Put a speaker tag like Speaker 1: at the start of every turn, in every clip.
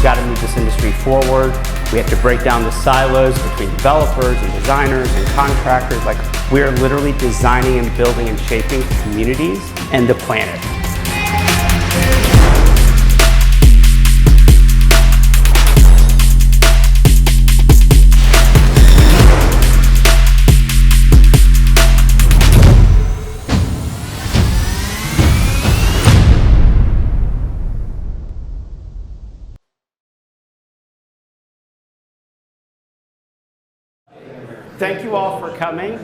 Speaker 1: got to move this industry forward. We have to break down the silos between developers and designers and contractors. Like, we are literally designing and building and shaping communities and the planet. Thank you all for coming.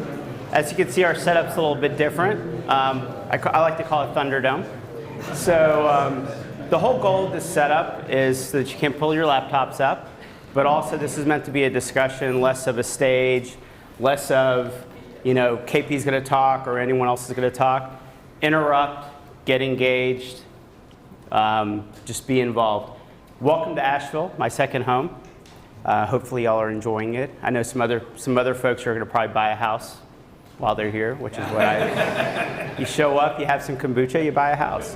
Speaker 1: As you can see, our setup's a little bit different. I like to call it Thunderdome. So the whole goal of this setup is so that you can pull your laptops up, but also this is meant to be a discussion, less of a stage, less of, KP's going to talk or anyone else is going to talk. Interrupt, get engaged, just be involved. Welcome to Asheville, my second home. Hopefully y'all are enjoying it. I know some other folks are going to probably buy a house while they're here, which is what you show up, you have some kombucha, you buy a house.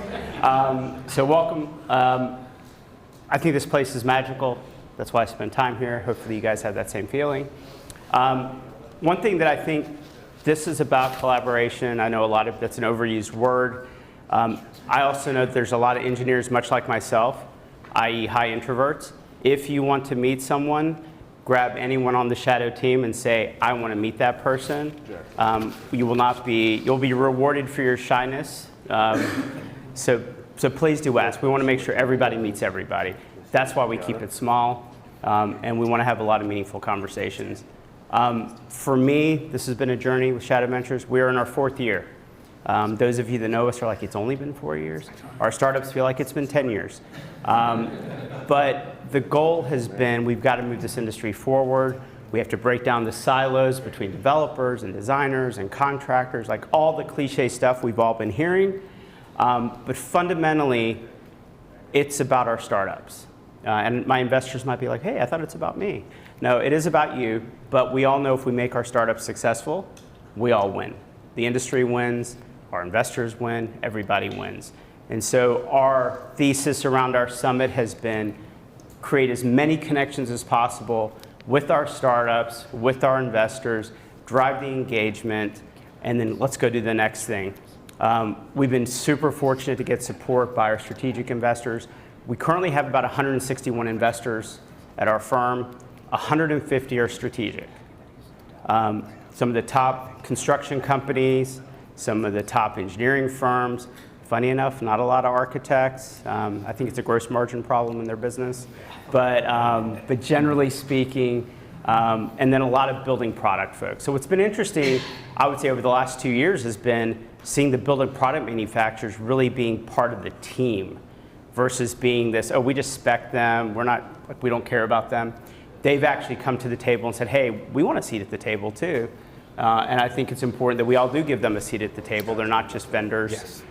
Speaker 1: So welcome. I think this place is magical. That's why I spend time here. Hopefully you guys have that same feeling. One thing that I think this is about collaboration, I know that's an overused word. I also know that there's a lot of engineers, much like myself, i.e. high introverts. If you want to meet someone, grab anyone on the Shadow team and say, I want to meet that person. Sure. You'll be rewarded for your shyness. So please do ask. We want to make sure everybody meets everybody. That's why we keep it small, and we want to have a lot of meaningful conversations. For me, this has been a journey with Shadow Ventures. We're in our 4th year. Those of you that know us are like, it's only been 4 years. Our startups feel like it's been 10 years. But the goal has been, we've got to move this industry forward. We have to break down the silos between developers and designers and contractors, like all the cliche stuff we've all been hearing. But fundamentally, it's about our startups. And my investors might be like, hey, I thought it's about me. No, it is about you, but we all know if we make our startups successful, we all win. The industry wins, our investors win, everybody wins. And so our thesis around our summit has been create as many connections as possible with our startups, with our investors, drive the engagement, and then let's go do the next thing. We've been super fortunate to get support by our strategic investors. We currently have about 161 investors at our firm. 150 are strategic. Some of the top construction companies, some of the top engineering firms. Funny enough, not a lot of architects. I think it's a gross margin problem in their business. But generally speaking, and then a lot of building product folks. So what's been interesting, I would say over the last 2 years, has been seeing the building product manufacturers really being part of the team versus being this, oh, we just spec them, we don't care about them. They've actually come to the table and said, hey, we want a seat at the table too. And I think it's important that we all do give them a seat at the table. They're not just vendors. Yes.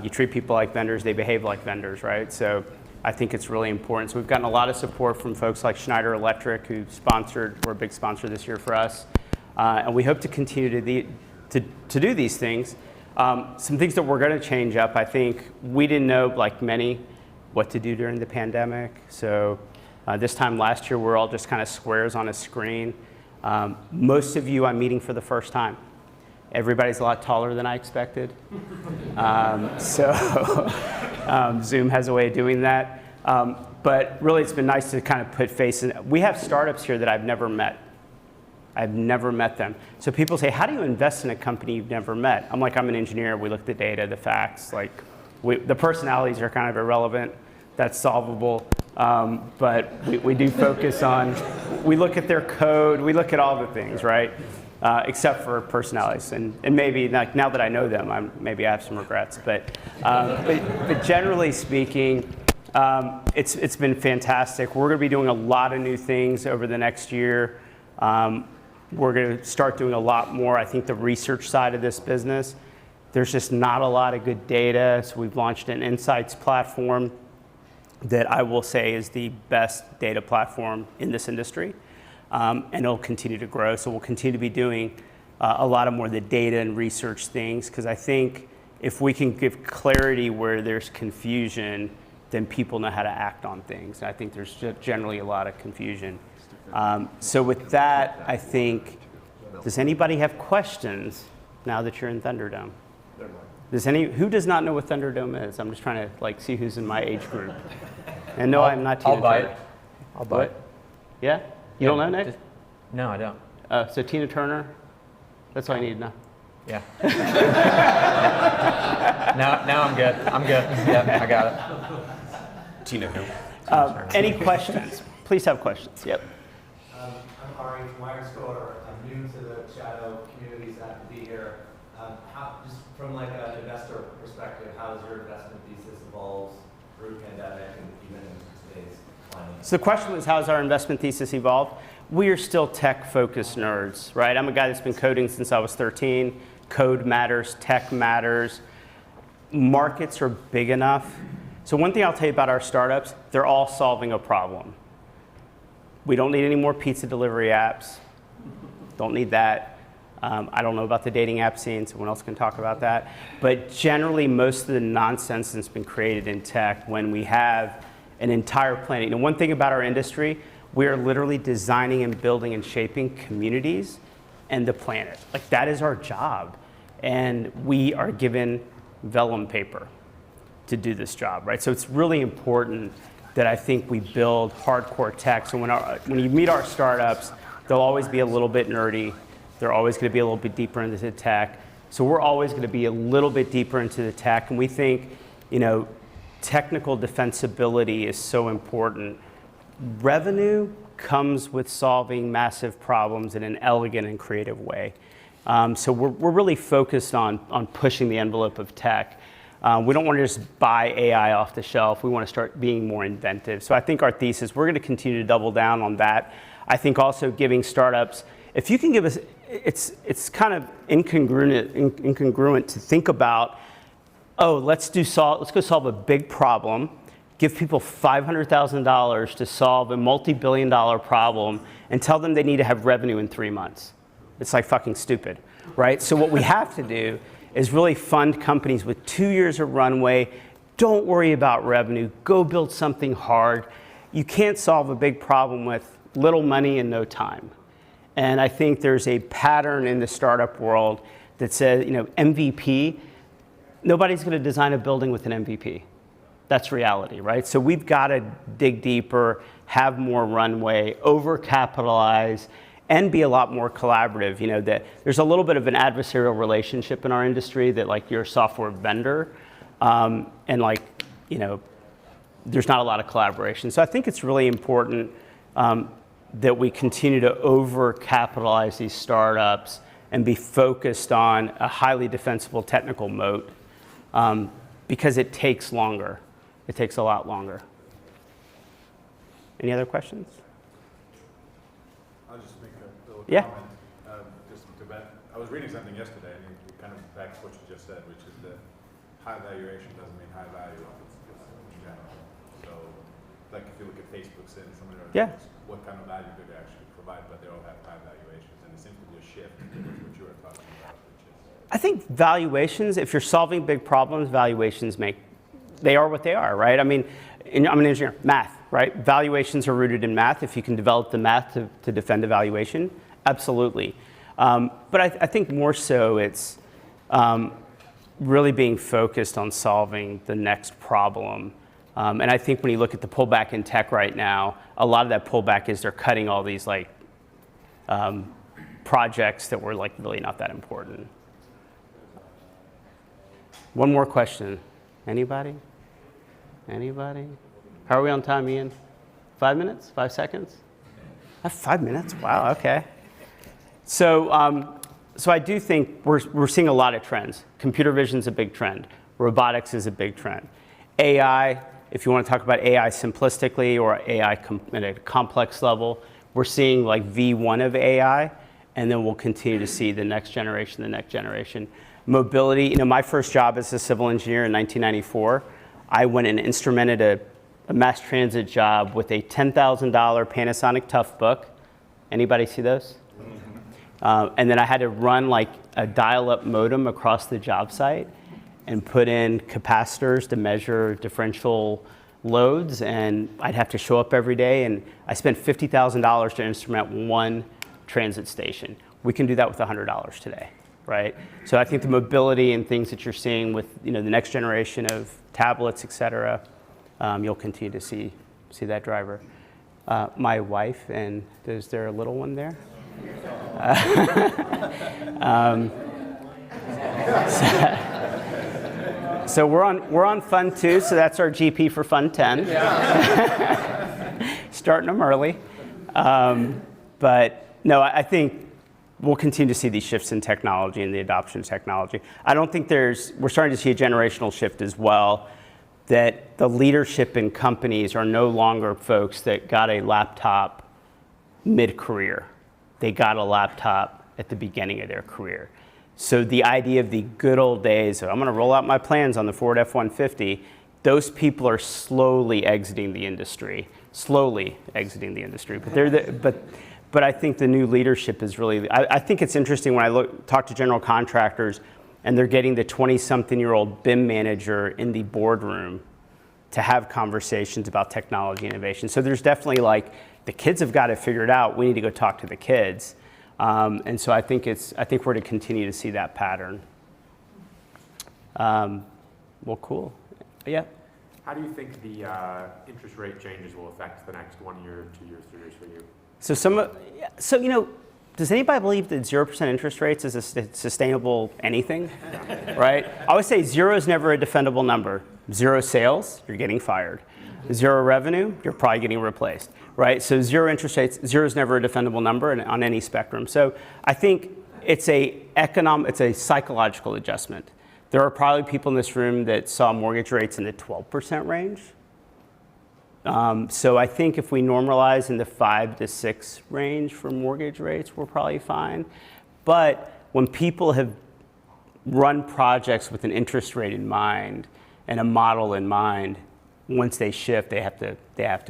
Speaker 1: You treat people like vendors, they behave like vendors, right? So I think it's really important. So we've gotten a lot of support from folks like Schneider Electric, who were a big sponsor this year for us. And we hope to continue to do these things. Some things that we're going to change up, I think we didn't know, like many, what to do during the pandemic. So this time last year, we're all just kind of squares on a screen. Most of you I'm meeting for the first time. Everybody's a lot taller than I expected. Zoom has a way of doing that. But really, it's been nice to kind of put face in. We have startups here that I've never met. I've never met them. So people say, how do you invest in a company you've never met? I'm like, I'm an engineer. We look at the data, the facts. Like, the personalities are kind of irrelevant. That's solvable. But we do focus on, we look at their code. We look at all the things, right? Except for personalities, and maybe like now that I know them, maybe I have some regrets. But generally speaking, it's been fantastic. We're going to be doing a lot of new things over the next year. We're going to start doing a lot more. I think the research side of this business, there's just not a lot of good data. So we've launched an insights platform that I will say is the best data platform in this industry. And it'll continue to grow. So we'll continue to be doing a lot of more of the data and research things, because I think if we can give clarity where there's confusion, then people know how to act on things. And I think there's generally a lot of confusion. So with that, I think, does anybody have questions now that you're in Thunderdome? Who does not know what Thunderdome is? I'm just trying to see who's in my age group. And no, I'm not Tina
Speaker 2: I'll buy
Speaker 1: Turner.
Speaker 2: it. I'll buy it.
Speaker 1: Yeah? You don't know, Nick?
Speaker 2: No, I don't.
Speaker 1: So Tina Turner, that's all I need to know.
Speaker 2: Yeah. now I'm good. I'm good. Yeah, I got it.
Speaker 3: Tina who?
Speaker 1: Any questions? Please have questions. Yep.
Speaker 4: I'm Ari from Wirestorer. I'm new to the Shadow community, so happy to be here. Just from an investor perspective, how has your investment thesis evolved through pandemic and even in today's climate?
Speaker 1: So the question was, how's our investment thesis evolved? We are still tech-focused nerds, right? I'm a guy that's been coding since I was 13. Code matters, tech matters. Markets are big enough. So one thing I'll tell you about our startups, they're all solving a problem. We don't need any more pizza delivery apps. Don't need that. I don't know about the dating app scene, someone else can talk about that. But generally, most of the nonsense that's been created in tech, when we have an entire planet. One thing about our industry, we are literally designing and building and shaping communities and the planet. That is our job. And we are given vellum paper to do this job, right? So it's really important that I think we build hardcore tech. So when you meet our startups, they'll always be a little bit nerdy. They're always going to be a little bit deeper into the tech. So we're always going to be a little bit deeper into the tech. And we think, technical defensibility is so important. Revenue comes with solving massive problems in an elegant and creative way. So we're really focused on pushing the envelope of tech. We don't want to just buy AI off the shelf. We want to start being more inventive. So I think our thesis, we're going to continue to double down on that. I think also giving startups, if you can give us, it's kind of incongruent to think about, let's go solve a big problem, give people $500,000 to solve a multi-billion-dollar problem, and tell them they need to have revenue in 3 months. It's fucking stupid, right? So what we have to do is really fund companies with 2 years of runway. Don't worry about revenue. Go build something hard. You can't solve a big problem with little money and no time. And I think there's a pattern in the startup world that says, MVP, nobody's going to design a building with an MVP. That's reality, right? So we've got to dig deeper, have more runway, overcapitalize, and be a lot more collaborative. That there's a little bit of an adversarial relationship in our industry that you're a software vendor, and there's not a lot of collaboration. So I think it's really important that we continue to overcapitalize these startups and be focused on a highly defensible technical moat, because it takes longer. It takes a lot longer. Any other questions?
Speaker 5: I'll just make a little
Speaker 1: Yeah.
Speaker 5: comment. I was reading something yesterday, and it kind of backs what you just said, which is that high valuation doesn't mean high value in general. So, if you look at Facebook's and some of their
Speaker 1: Yeah.
Speaker 5: things, what kind of value do they actually provide? But they all have high valuations, and it seems to be a shift towards what you were talking about, which is.
Speaker 1: I think valuations, if you're solving big problems, valuations they are what they are, right? I'm an engineer, math, right? Valuations are rooted in math. If you can develop the math to defend a valuation, absolutely. But I think more so it's really being focused on solving the next problem. And I think when you look at the pullback in tech right now, a lot of that pullback is they're cutting all these projects that were really not that important. One more question. Anybody? How are we on time, Ian? 5 minutes? 5 seconds? I have 5 minutes? Wow, okay. So I do think we're seeing a lot of trends. Computer vision is a big trend. Robotics is a big trend. AI, if you want to talk about AI simplistically or AI at a complex level, we're seeing V1 of AI, and then we'll continue to see the next generation. Mobility, my first job as a civil engineer in 1994, I went and instrumented a mass transit job with a $10,000 Panasonic Toughbook. Anybody see those? And then I had to run a dial-up modem across the job site and put in capacitors to measure differential loads, and I'd have to show up every day, and I spent $50,000 to instrument one transit station. We can do that with $100 today, right? So I think the mobility and things that you're seeing with the next generation of tablets, et cetera, you'll continue to see that driver. My wife, and is there a little one there? So we're on Fund 2, so that's our GP for Fund 10. Starting them early. But no, I think we'll continue to see these shifts in technology and the adoption of technology. I don't think we're starting to see a generational shift as well, that the leadership in companies are no longer folks that got a laptop mid-career. They got a laptop at the beginning of their career. So the idea of the good old days of, I'm going to roll out my plans on the Ford F-150, those people are slowly exiting the industry. But I think the new leadership is really, I think it's interesting when I talk to general contractors and they're getting the 20-something-year-old BIM manager in the boardroom to have conversations about technology innovation. So there's definitely like, the kids have got it figured out, we need to go talk to the kids. And so I think we're to continue to see that pattern. Well, cool. Yeah.
Speaker 3: How do you think the interest rate changes will affect the next 1 year, 2 years, 3 years for you?
Speaker 1: So does anybody believe that 0% interest rates is a sustainable anything? Right? I always say 0 is never a defendable number. 0 sales, you're getting fired. 0 revenue, you're probably getting replaced. Right? So 0 interest rates, 0 is never a defendable number on any spectrum. So I think it's a psychological adjustment. There are probably people in this room that saw mortgage rates in the 12% range. So I think if we normalize in the 5 to 6 range for mortgage rates, we're probably fine. But when people have run projects with an interest rate in mind and a model in mind, once they shift, they have to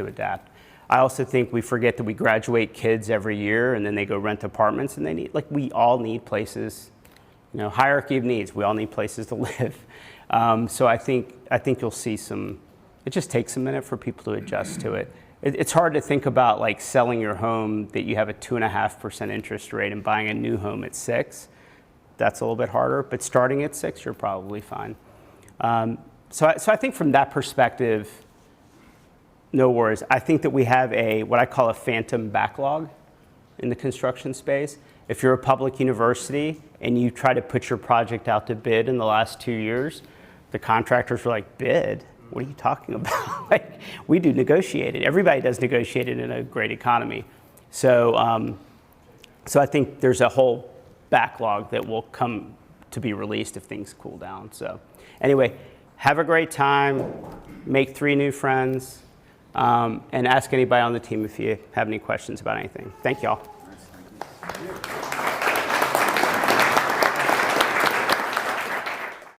Speaker 1: adapt. I also think we forget that we graduate kids every year and then they go rent apartments and we all need places, hierarchy of needs. We all need places to live. So I think you'll see it just takes a minute for people to adjust to it. It's hard to think about like selling your home that you have a 2.5% interest rate and buying a new home at 6%. That's a little bit harder, but starting at 6%, you're probably fine. So I think from that perspective, no worries. I think that we have what I call a phantom backlog in the construction space. If you're a public university and you try to put your project out to bid in the last 2 years, the contractors were like, bid? What are you talking about? We do negotiated. Everybody does negotiated in a great economy. So I think there's a whole backlog that will come to be released if things cool down. So anyway, have a great time, make 3 new friends, and ask anybody on the team if you have any questions about anything. Thank y'all.